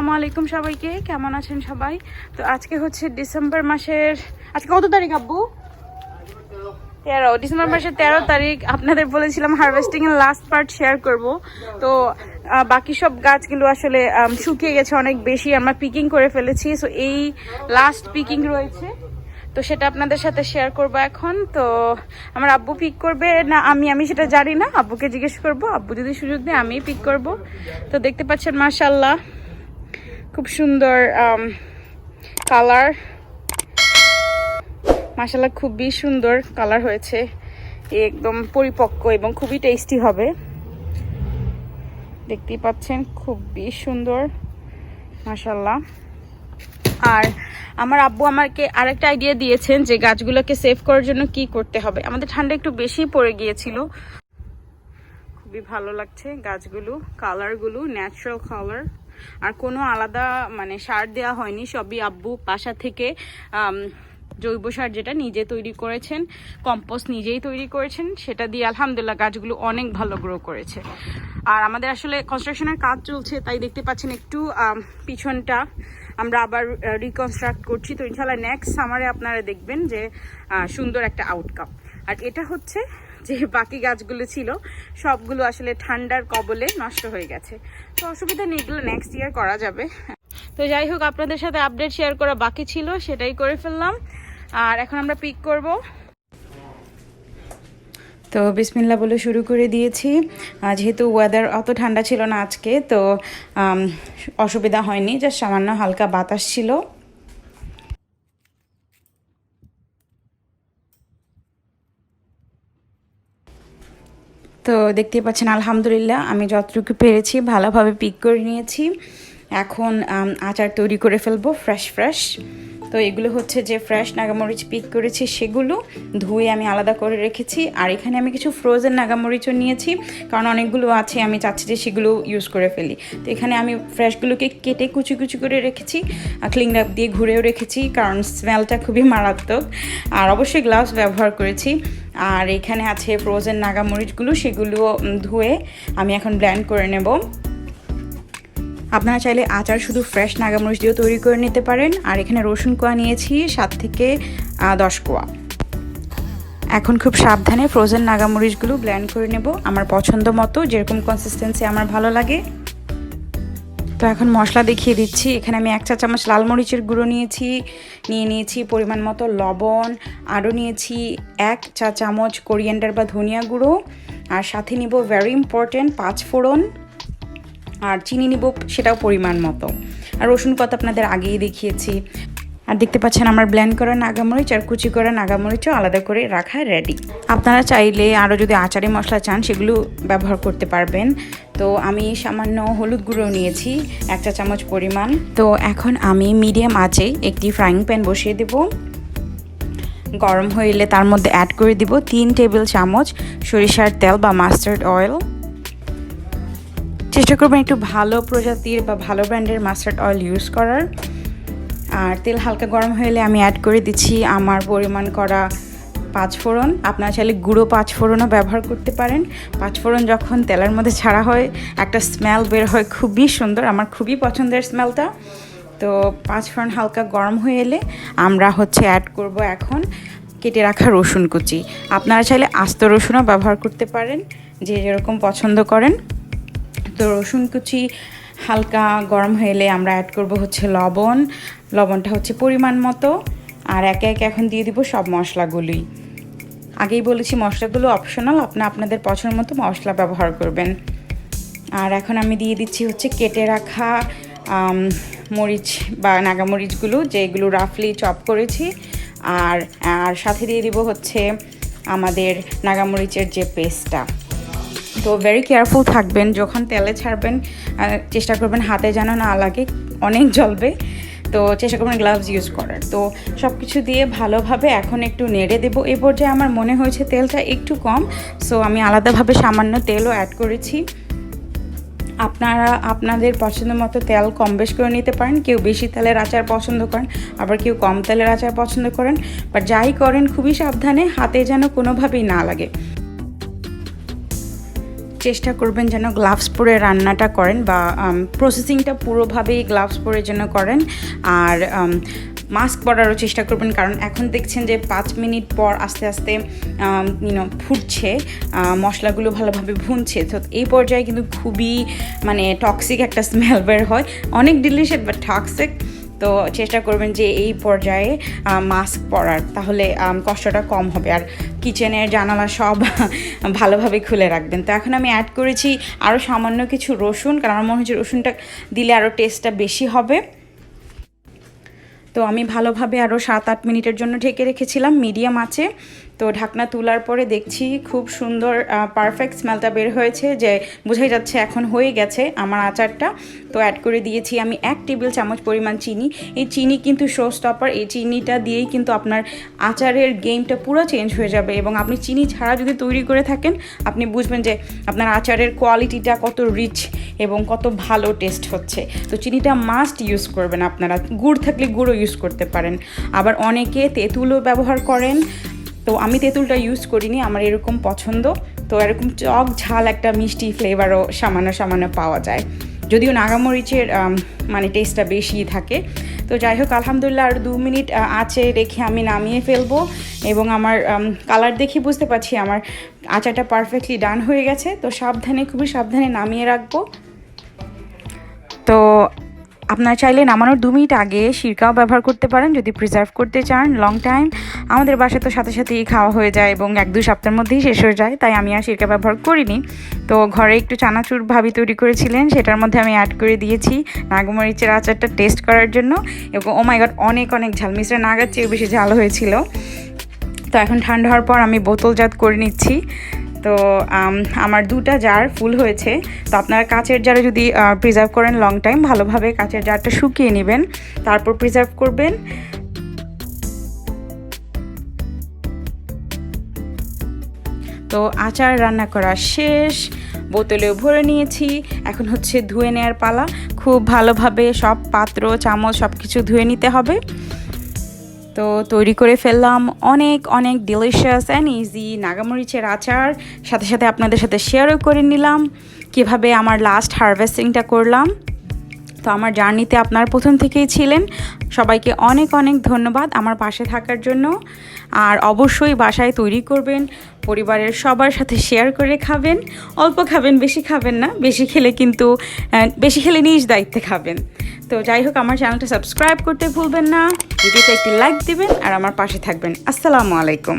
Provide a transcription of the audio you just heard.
আসসালামু আলাইকুম সবাইকে, কেমন আছেন সবাই? তো আজকে হচ্ছে ডিসেম্বর মাসের, আজকে কত তারিখ আব্বু? 13, ডিসেম্বর মাসের 13 তারিখ। আপনাদের বলেছিলাম হারভেস্টিং এর লাস্ট পার্ট শেয়ার করব। তো বাকি সব গাছগুলো আসলে শুকিয়ে গেছে অনেক বেশি, আমরা পিকিং করে ফেলেছি। সো এই লাস্ট পিকিং রয়েছে, তো সেটা আপনাদের সাথে শেয়ার করব এখন। তো আমার আব্বু পিক করবে না আমি সেটা জানি না, আব্বুকে জিজ্ঞেস করব। আব্বু যদি সুযোগ দেয় আমি পিক করব। তো দেখতে পাচ্ছেন মাশাআল্লাহ খুব সুন্দর কালার, মাশাআল্লাহ খুবই সুন্দর কালার হয়েছে, একদম পরিপক্ক এবং খুবই টেস্টি হবে। দেখতেই পাচ্ছেন খুবই সুন্দর মাশাআল্লাহ। আর আমার আব্বু আমাকে আরেকটা আইডিয়া দিয়েছেন যে গাছগুলোকে সেভ করার জন্য কি করতে হবে। আমাদের ঠান্ডা একটু বেশি পড়ে গিয়েছিল, খুবই ভালো লাগছে গাছগুলো, কালারগুলো ন্যাচারাল কালার, আর কোনো আলাদা মানে সার দেওয়া হয়নি, সবই আব্বু বাসা থেকে জৈব সার যেটা নিজে তৈরি করেছেন, কম্পোস্ট নিজেই তৈরি করেছেন, সেটা দিয়ে আলহামদুলিল্লাহ গাছগুলো অনেক ভালো গ্রো করেছে। আর আমাদের আসলে কনস্ট্রাকশনের কাজ চলছে, তাই দেখতে পাচ্ছেন একটু পিছনটা আমরা আবার রিকনস্ট্রাক্ট করছি। তো ইনশাল্লাহ নেক্সট সামারে আপনারা দেখবেন যে সুন্দর একটা আউটকাম। আর এটা হচ্ছে যে বাকি গাছগুলো ছিল সবগুলো আসলে ঠান্ডার কবলে নষ্ট হয়ে গেছে, তো অসুবিধা নেই, এগুলো নেক্সট ইয়ার করা যাবে। তো যাই হোক, আপনাদের সাথে আপডেট শেয়ার করা বাকি ছিল, সেটাই করে ফেললাম। আর এখন আমরা পিক করব। তো বিসমিল্লাহ বলে শুরু করে দিয়েছি। যেহেতু ওয়েদার অত ঠান্ডা ছিল না আজকে, তো অসুবিধা হয়নি, জাস্ট সামান্য হালকা বাতাস ছিল। তো দেখতেই পাচ্ছেন আলহামদুলিল্লাহ আমি যতটুকু পেরেছি ভালোভাবে পিক করে নিয়েছি। এখন আচার তৈরি করে ফেলবো ফ্রেশ। তো এগুলো হচ্ছে যে ফ্রেশ নাগামরিচ পিক করেছি, সেগুলো ধুয়ে আমি আলাদা করে রেখেছি। আর এখানে আমি কিছু ফ্রোজেন নাগামরিচও নিয়েছি, কারণ অনেকগুলো আছে, আমি চাচ্ছি যে সেগুলো ইউজ করে ফেলি। তো এখানে আমি ফ্রেশগুলোকে কেটে কুচি কুচি করে রেখেছি, ক্লিন আপ দিয়ে ঘুরেও রেখেছি, কারণ স্মেলটা খুবই মারাত্মক। আর অবশ্যই গ্লাভস ব্যবহার করেছি। আর এখানে আছে ফ্রোজেন নাগামরিচগুলো, সেগুলো ধুয়ে আমি এখন ব্লেন্ড করে নেব। আপনারা চাইলে আচার শুধু ফ্রেশ নাগামরিচ দিয়েও তৈরি করে নিতে পারেন। আর এখানে রসুন কোয়া নিয়েছি 7 থেকে 10 কোয়া। এখন খুব সাবধানে ফ্রোজেন নাগামরিচগুলো ব্লেন্ড করে নেব আমার পছন্দ মতো, যেরকম কনসিস্টেন্সি আমার ভালো লাগে। তো এখন মশলা দেখিয়ে দিচ্ছি। এখানে আমি 1 চা চামচ লাল মরিচের গুঁড়ো নিয়েছি পরিমাণ মতো লবণ, আরও নিয়েছি 1 চা চামচ কোরিয়ান্ডার বা ধনিয়া গুঁড়ো, আর সাথে নিব ভেরি ইম্পর্টেন্ট 5 ফোড়ন, আর চিনি নিব সেটাও পরিমাণ মতো। আর রসুন পাতা আপনাদের আগেই দেখিয়েছি। আর দেখতে পাচ্ছেন আমার ব্লেন্ড করা নাগামরিচ আর কুচি করা নাগামরিচও আলাদা করে রাখা রেডি। আপনারা চাইলে আরও যদি আচারি মশলা চান সেগুলো ব্যবহার করতে পারবেন। তো আমি সামান্য হলুদ গুঁড়ো নিয়েছি 1 চা চামচ পরিমাণ। তো এখন আমি মিডিয়াম আঁচে একটি ফ্রাইং প্যান বসিয়ে দেব। গরম হয়ে তার মধ্যে অ্যাড করে দিব 3 টেবিল চামচ সরিষার তেল বা মাস্টার্ড অয়েল। চেষ্টা করবেন একটু ভালো প্রজাতির বা ভালো ব্র্যান্ডের মাস্টার্ড অয়েল ইউজ করার। আর তেল হালকা গরম হলে আমি অ্যাড করে দিচ্ছি আমার পরিমাণ করা 5 ফোড়ন। আপনারা চাইলে গুঁড়ো 5 ফোড়নও ব্যবহার করতে পারেন। 5 ফোড়ন যখন তেলের মধ্যে ছাড়া হয় একটা স্মেল বের হয় খুবই সুন্দর, আমার খুবই পছন্দের স্মেলটা। তো 5 ফোড়ন হালকা গরম হয়ে এলে আমরা অ্যাড করব এখন কেটে রাখা রসুন কুচি। আপনারা চাইলে আস্ত রসুনও ব্যবহার করতে পারেন, যে যেরকম পছন্দ করেন। তো রসুন কুচি হালকা গরম হলে আমরা অ্যাড করব লবণটা পরিমাণ মতো। আর একে একে এখন দিয়ে দিব সব মশলাগুলোই। আগেই বলেছি মশলাগুলো অপশনাল, আপনাদের পছন্দ মতো মশলা ব্যবহার করবেন। আর এখন আমি দিয়ে দিচ্ছি কেটে রাখা মরিচ বা নাগামরিচগুলো, যেগুলো রাফলি চপ করেছি। আর সাথে দিয়ে দিব আমাদের নাগামরিচের যে পেস্টটা। তো ভেরি কেয়ারফুল থাকবেন যখন তেলে ছাড়বেন, চেষ্টা করবেন হাতে যেন না লাগে, অনেক জ্বলবে। তো চেষ্টা করবেন গ্লাভস ইউজ করার। তো সব কিছু দিয়ে ভালোভাবে এখন একটু নেড়ে দেবো। এই পর্যায়ে আমার মনে হয়েছে তেলটা একটু কম, সো আমি আলাদাভাবে সামান্য তেলও অ্যাড করেছি। আপনারা আপনাদের পছন্দ মতো তেল কম বেশ করে নিতে পারেন। কেউ বেশি তেলের আচার পছন্দ করেন, আবার কেউ কম তেলের আচার পছন্দ করেন। বাট যাই করেন খুবই সাবধানে, হাতে যেন কোনোভাবেই না লাগে। চেষ্টা করবেন যেন গ্লাভস পরে রান্নাটা করেন বা প্রসেসিংটা পুরোভাবেই গ্লাভস পরে যেন করেন। আর মাস্ক পরারও চেষ্টা করবেন, কারণ এখন দেখছেন যে 5 মিনিট পর আস্তে আস্তে ফুটছে, মশলাগুলো ভালোভাবে ভুনছে। তো এই পর্যায়ে কিন্তু খুবই মানে টক্সিক একটা স্মেল বের হয়, অনেক ডিলিশিয়াস বাট টক্সিক। তো চেষ্টা করবেন যে এই পর্যায়ে মাস্ক পরার, তাহলে কষ্টটা কম হবে। আর কিচেনের জানালা সব ভালোভাবে খুলে রাখবেন। তো এখন আমি অ্যাড করেছি আরও সামান্য কিছু রসুন, কারণ আমার মনে হচ্ছে রসুনটা দিলে আরও টেস্টটা বেশি হবে। তো আমি ভালোভাবে আরও 7-8 মিনিটের জন্য ঢেকে রেখেছিলাম মিডিয়াম আঁচে। তো ঢাকনা তোলার পরে দেখছি খুব সুন্দর পারফেক্ট স্মেলটা বের হয়েছে, যে বোঝাই যাচ্ছে এখন হয়ে গেছে আমার আচারটা। তো অ্যাড করে দিয়েছি আমি 1 টেবিল চামচ পরিমাণ চিনি। এই চিনি কিন্তু শো স্টপার, এই চিনিটা দিয়েই কিন্তু আপনার আচারের গেমটা পুরো চেঞ্জ হয়ে যাবে। এবং আপনি চিনি ছাড়া যদি তৈরি করে থাকেন, আপনি বুঝবেন যে আপনার আচারের কোয়ালিটিটা কত রিচ এবং কত ভালো টেস্ট হচ্ছে। তো চিনিটা মাস্ট ইউজ করবেন আপনারা। গুড় থাকলে গুঁড়ো ইউজ করতে পারেন, আবার অনেকে তেঁতুলও ব্যবহার করেন। তো আমি তেঁতুলটা ইউজ করিনি, আমার এরকম পছন্দ। তো এরকম টক ঝাল একটা মিষ্টি ফ্লেভারও সামান্য সামান্য পাওয়া যায়, যদিও নাগামরিচের মানে টেস্টটা বেশি থাকে। তো যাই হোক, আলহামদুলিল্লাহ আর 2 মিনিট আঁচে রেখে আমি নামিয়ে ফেলবো। এবং আমার কালার দেখে বুঝতে পারছি আমার আচারটা পারফেক্টলি ডান হয়ে গেছে। তো খুবই সাবধানে নামিয়ে রাখবো। তো আপনারা চাইলে নামানোর 2 মিনিট আগে সিরকাও ব্যবহার করতে পারেন যদি প্রিজার্ভ করতে চান লং টাইম। আমাদের বাসায় তো সাথে সাথেই খাওয়া হয়ে যায় এবং 1-2 সপ্তাহের মধ্যেই শেষ হয়ে যায়, তাই আমি আর সিরকা ব্যবহার করিনি। তো ঘরে একটু চানাচুর ভাবি তৈরি করেছিলেন, সেটার মধ্যে আমি অ্যাড করে দিয়েছি নাগামরিচের আচারটা টেস্ট করার জন্য। এবং ও মাই গড, অনেক অনেক ঝাল, মিস্টার নাগার চেয়েও বেশি ঝাল হয়েছিল। তো এখন ঠান্ডা হওয়ার পর আমি বোতলজাত করে নিচ্ছি। তো আমার 2টা জার ফুল হয়েছে। তো আপনারা কাচের জারে যদি প্রিজার্ভ করেন লং টাইম, ভালোভাবে কাচের জারটা শুকিয়ে নেবেন, তারপর প্রিজার্ভ করবেন। তো আচার রান্না করা শেষ, বোতলেও ভরে নিয়েছি। এখন হচ্ছে ধুয়ে নেওয়ার পালা। খুব ভালোভাবে সব পাত্র চামচ সব কিছু ধুয়ে নিতে হবে। তো তৈরি করে ফেললাম অনেক অনেক ডিলিশিয়াস অ্যান্ড ইজি নাগামরিচের আচার। সাথে সাথে আপনাদের সাথে শেয়ারও করে নিলাম কিভাবে আমার লাস্ট হারভেস্টিংটা করলাম। তো আমার জার্নিতে আপনারা প্রথম থেকেই ছিলেন, সবাইকে অনেক অনেক ধন্যবাদ আমার পাশে থাকার জন্য। আর অবশ্যই বাসায় তৈরি করবেন, পরিবারের সবার সাথে শেয়ার করে খাবেন। অল্প খাবেন, বেশি খাবেন না, বেশি খেলে নিজ দায়িত্বে খাবেন। তো যাই হোক, আমার চ্যানেলটা সাবস্ক্রাইব করতে ভুলবেন না, ভিডিওতে একটি লাইক দিবেন আর আমার পাশে থাকবেন। আসসালামু আলাইকুম।